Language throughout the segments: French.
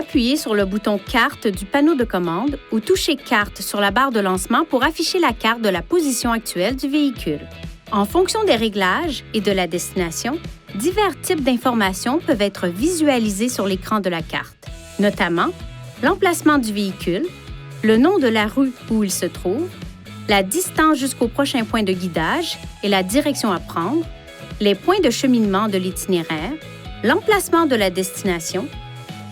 appuyer sur le bouton Carte du panneau de commande ou toucher Carte sur la barre de lancement pour afficher la carte de la position actuelle du véhicule. En fonction des réglages et de la destination, divers types d'informations peuvent être visualisées sur l'écran de la carte, notamment l'emplacement du véhicule, le nom de la rue où il se trouve, la distance jusqu'au prochain point de guidage et la direction à prendre, les points de cheminement de l'itinéraire, l'emplacement de la destination,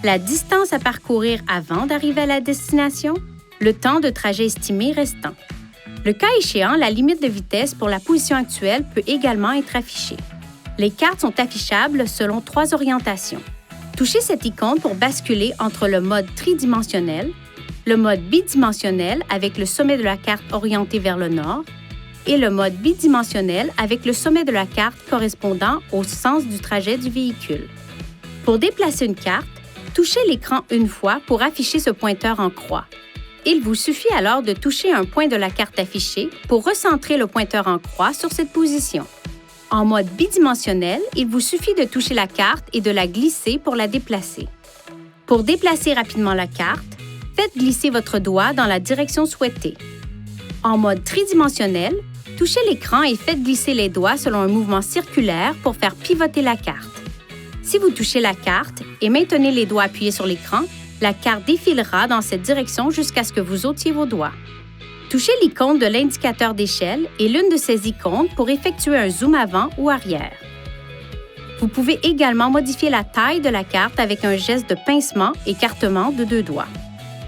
la distance à parcourir avant d'arriver à la destination, le temps de trajet estimé restant. Le cas échéant, la limite de vitesse pour la position actuelle peut également être affichée. Les cartes sont affichables selon 3 orientations. Touchez cette icône pour basculer entre le mode tridimensionnel, le mode bidimensionnel avec le sommet de la carte orienté vers le nord et le mode bidimensionnel avec le sommet de la carte correspondant au sens du trajet du véhicule. Pour déplacer une carte, touchez l'écran une fois pour afficher ce pointeur en croix. Il vous suffit alors de toucher un point de la carte affichée pour recentrer le pointeur en croix sur cette position. En mode bidimensionnel, il vous suffit de toucher la carte et de la glisser pour la déplacer. Pour déplacer rapidement la carte, faites glisser votre doigt dans la direction souhaitée. En mode tridimensionnel, touchez l'écran et faites glisser les doigts selon un mouvement circulaire pour faire pivoter la carte. Si vous touchez la carte et maintenez les doigts appuyés sur l'écran, la carte défilera dans cette direction jusqu'à ce que vous ôtiez vos doigts. Touchez l'icône de l'indicateur d'échelle et l'une de ces icônes pour effectuer un zoom avant ou arrière. Vous pouvez également modifier la taille de la carte avec un geste de pincement et écartement de 2 doigts.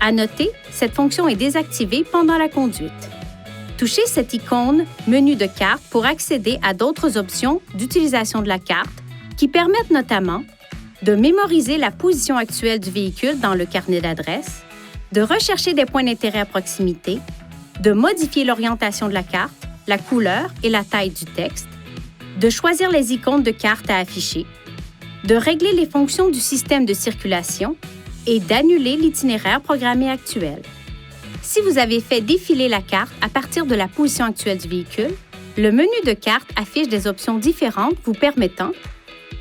À noter, cette fonction est désactivée pendant la conduite. Touchez cette icône « Menu de carte » pour accéder à d'autres options d'utilisation de la carte qui permettent notamment de mémoriser la position actuelle du véhicule dans le carnet d'adresses, de rechercher des points d'intérêt à proximité, de modifier l'orientation de la carte, la couleur et la taille du texte, de choisir les icônes de carte à afficher, de régler les fonctions du système de circulation et d'annuler l'itinéraire programmé actuel. Si vous avez fait défiler la carte à partir de la position actuelle du véhicule, le menu de carte affiche des options différentes vous permettant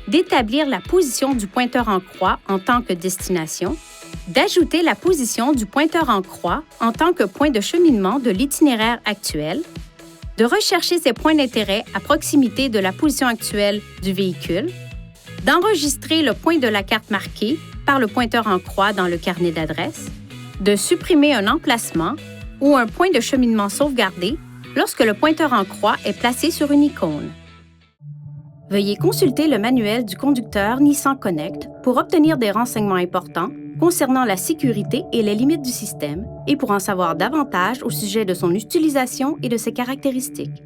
d'établir la position du pointeur en croix en tant que destination, d'ajouter la position du pointeur en croix en tant que point de cheminement de l'itinéraire actuel, de rechercher ces points d'intérêt à proximité de la position actuelle du véhicule, d'enregistrer le point de la carte marqué par le pointeur en croix dans le carnet d'adresses, de supprimer un emplacement ou un point de cheminement sauvegardé lorsque le pointeur en croix est placé sur une icône. Veuillez consulter le manuel du conducteur Nissan Connect pour obtenir des renseignements importants concernant la sécurité et les limites du système et pour en savoir davantage au sujet de son utilisation et de ses caractéristiques.